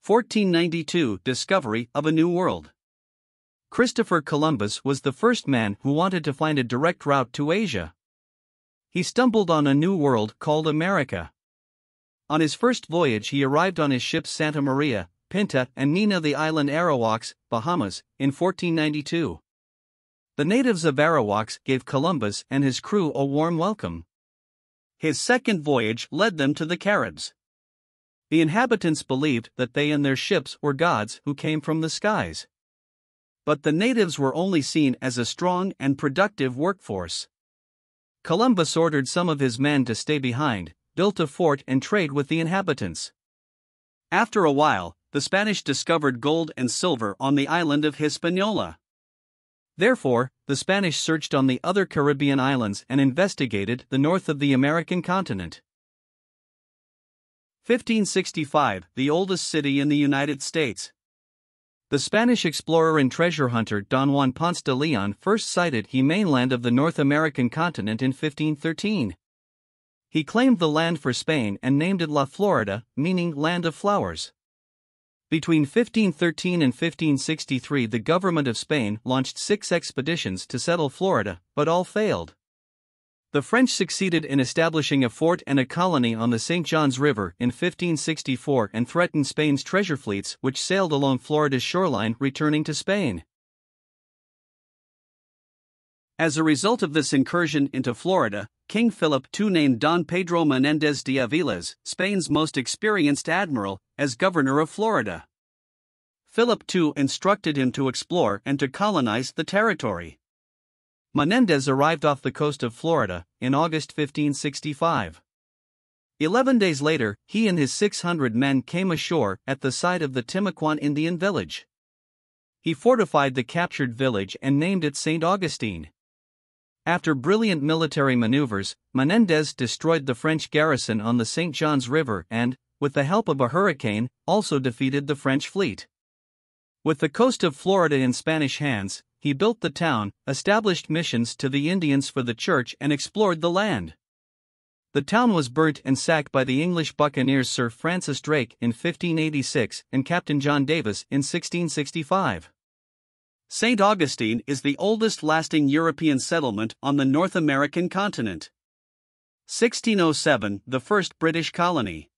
1492 Discovery of a New World. Christopher Columbus was the first man who wanted to find a direct route to Asia. He stumbled on a new world called America. On his first voyage, he arrived on his ships Santa Maria, Pinta, and Nina, the island Arawaks, Bahamas, in 1492. The natives of Arawaks gave Columbus and his crew a warm welcome. His second voyage led them to the Caribs. The inhabitants believed that they and their ships were gods who came from the skies. But the natives were only seen as a strong and productive workforce. Columbus ordered some of his men to stay behind, built a fort, and trade with the inhabitants. After a while, the Spanish discovered gold and silver on the island of Hispaniola. Therefore, the Spanish searched on the other Caribbean islands and investigated the north of the American continent. 1565, the oldest city in the United States. The Spanish explorer and treasure hunter Don Juan Ponce de Leon first sighted the mainland of the North American continent in 1513. He claimed the land for Spain and named it La Florida, meaning land of flowers. Between 1513 and 1563, the government of Spain launched 6 expeditions to settle Florida, but all failed. The French succeeded in establishing a fort and a colony on the St. Johns River in 1564 and threatened Spain's treasure fleets, which sailed along Florida's shoreline, returning to Spain. As a result of this incursion into Florida, King Philip II named Don Pedro Menéndez de Aviles, Spain's most experienced admiral, as governor of Florida. Philip II instructed him to explore and to colonize the territory. Menéndez arrived off the coast of Florida in August 1565. 11 days later, he and his 600 men came ashore at the site of the Timucuan Indian village. He fortified the captured village and named it St. Augustine. After brilliant military maneuvers, Menéndez destroyed the French garrison on the St. Johns River and, with the help of a hurricane, also defeated the French fleet. With the coast of Florida in Spanish hands, he built the town, established missions to the Indians for the church, and explored the land. The town was burnt and sacked by the English buccaneers Sir Francis Drake in 1586 and Captain John Davis in 1665. St. Augustine is the oldest lasting European settlement on the North American continent. 1607, the first British colony.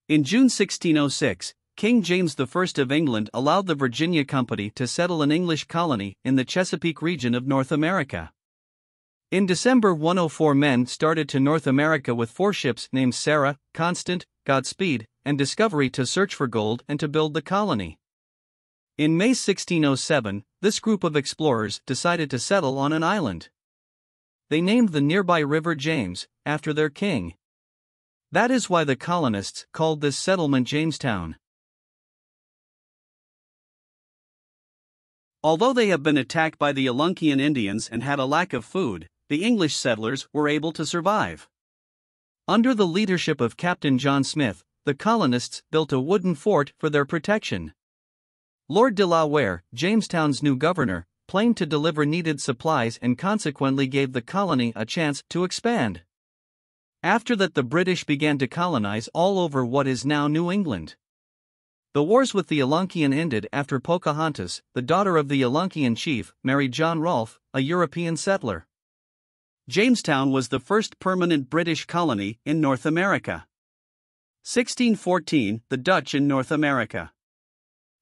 In June 1606, King James I of England allowed the Virginia Company to settle an English colony in the Chesapeake region of North America. In December 104 men started to North America with 4 ships named Sarah, Constant, Godspeed, and Discovery to search for gold and to build the colony. In May 1607, this group of explorers decided to settle on an island. They named the nearby river James, after their king. That is why the colonists called this settlement Jamestown. Although they have been attacked by the Algonquian Indians and had a lack of food, the English settlers were able to survive. Under the leadership of Captain John Smith, the colonists built a wooden fort for their protection. Lord de la Ware, Jamestown's new governor, planned to deliver needed supplies and consequently gave the colony a chance to expand. After that, the British began to colonize all over what is now New England. The wars with the Algonquian ended after Pocahontas, the daughter of the Algonquian chief, married John Rolfe, a European settler. Jamestown was the first permanent British colony in North America. 1614, the Dutch in North America.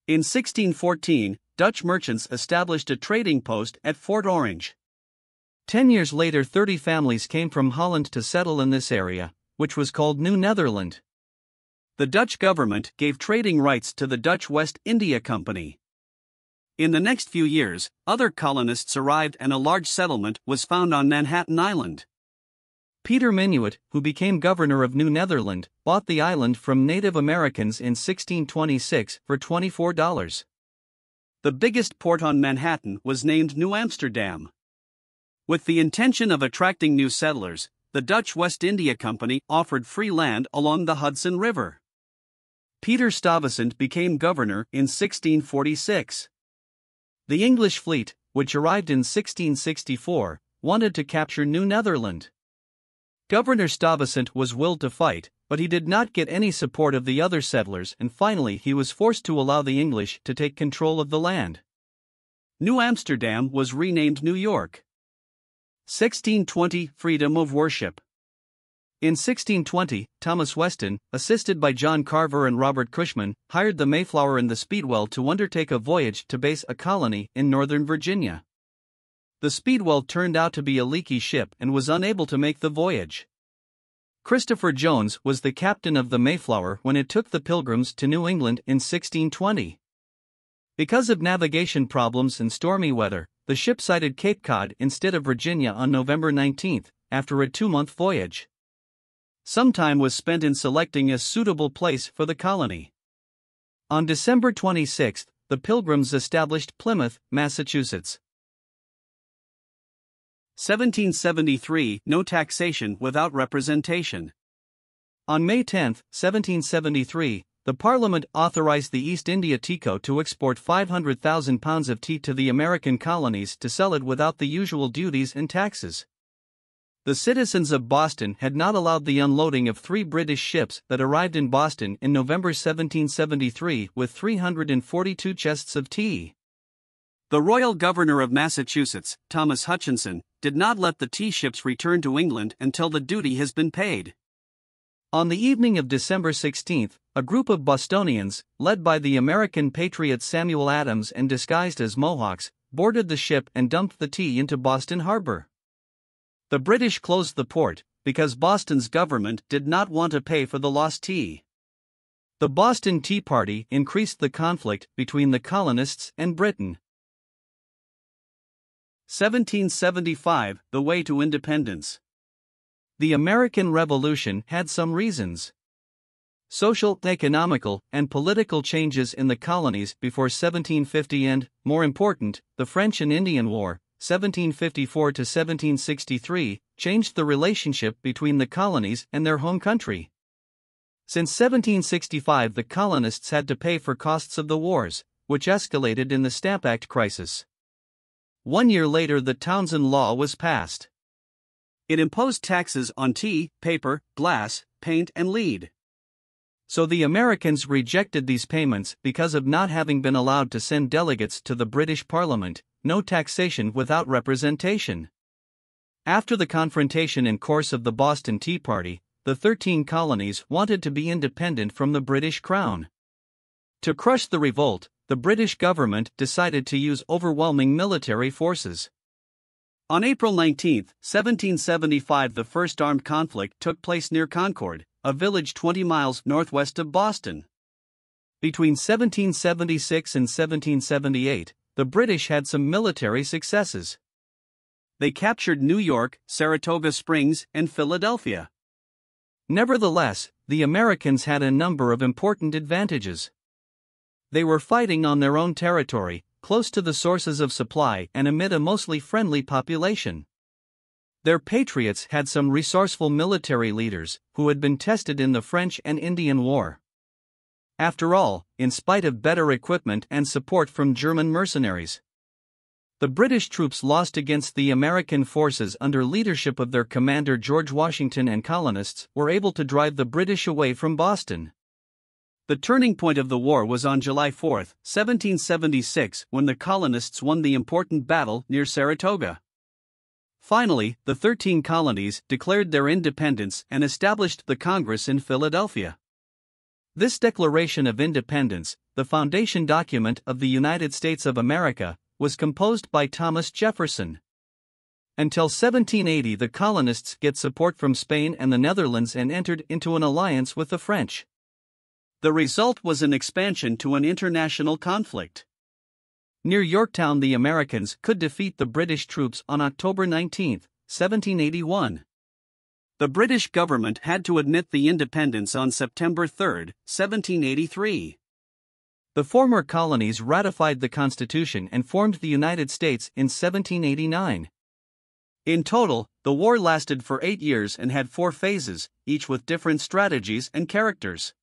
In 1614, Dutch merchants established a trading post at Fort Orange. 10 years later, 30 families came from Holland to settle in this area, which was called New Netherland. The Dutch government gave trading rights to the Dutch West India Company. In the next few years, other colonists arrived and a large settlement was found on Manhattan Island. Peter Minuit, who became governor of New Netherland, bought the island from Native Americans in 1626 for $24. The biggest port on Manhattan was named New Amsterdam. With the intention of attracting new settlers, the Dutch West India Company offered free land along the Hudson River. Peter Stuyvesant became governor in 1646. The English fleet, which arrived in 1664, wanted to capture New Netherland. Governor Stuyvesant was willed to fight, but he did not get any support of the other settlers, and finally he was forced to allow the English to take control of the land. New Amsterdam was renamed New York. 1620 – Freedom of worship. In 1620, Thomas Weston, assisted by John Carver and Robert Cushman, hired the Mayflower and the Speedwell to undertake a voyage to base a colony in northern Virginia. The Speedwell turned out to be a leaky ship and was unable to make the voyage. Christopher Jones was the captain of the Mayflower when it took the Pilgrims to New England in 1620. Because of navigation problems and stormy weather, the ship sighted Cape Cod instead of Virginia on November 19, after a 2-month voyage. Some time was spent in selecting a suitable place for the colony. On December 26, the Pilgrims established Plymouth, Massachusetts. 1773 – No taxation without representation. On May 10, 1773, the Parliament authorized the East India Tea Co. to export 500,000 pounds of tea to the American colonies to sell it without the usual duties and taxes. The citizens of Boston had not allowed the unloading of 3 British ships that arrived in Boston in November 1773 with 342 chests of tea. The Royal Governor of Massachusetts, Thomas Hutchinson, did not let the tea ships return to England until the duty has been paid. On the evening of December 16, a group of Bostonians, led by the American patriot Samuel Adams and disguised as Mohawks, boarded the ship and dumped the tea into Boston Harbor. The British closed the port because Boston's government did not want to pay for the lost tea. The Boston Tea Party increased the conflict between the colonists and Britain. 1775 – The way to independence. The American Revolution had some reasons. Social, economical, and political changes in the colonies before 1750 and, more important, the French and Indian War, 1754 to 1763, changed the relationship between the colonies and their home country. Since 1765, the colonists had to pay for costs of the wars, which escalated in the Stamp Act crisis. 1 year later, the Townshend Law was passed. It imposed taxes on tea, paper, glass, paint, and lead. So the Americans rejected these payments because of not having been allowed to send delegates to the British Parliament. No taxation without representation. After the confrontation in course of the Boston Tea Party, the 13 colonies wanted to be independent from the British Crown. To crush the revolt, the British government decided to use overwhelming military forces. On April 19, 1775, the first armed conflict took place near Concord, a village 20 miles northwest of Boston. Between 1776 and 1778, the British had some military successes. They captured New York, Saratoga Springs, and Philadelphia. Nevertheless, the Americans had a number of important advantages. They were fighting on their own territory, close to the sources of supply and amid a mostly friendly population. Their patriots had some resourceful military leaders who had been tested in the French and Indian War. After all, in spite of better equipment and support from German mercenaries, the British troops lost against the American forces under leadership of their commander George Washington, and colonists were able to drive the British away from Boston. The turning point of the war was on July 4, 1776, when the colonists won the important battle near Saratoga. Finally, the 13 colonies declared their independence and established the Congress in Philadelphia. This Declaration of Independence, the foundation document of the United States of America, was composed by Thomas Jefferson. Until 1780, the colonists get support from Spain and the Netherlands and entered into an alliance with the French. The result was an expansion to an international conflict. Near Yorktown, the Americans could defeat the British troops on October 19, 1781. The British government had to admit the independence on September 3, 1783. The former colonies ratified the Constitution and formed the United States in 1789. In total, the war lasted for 8 years and had 4 phases, each with different strategies and characters.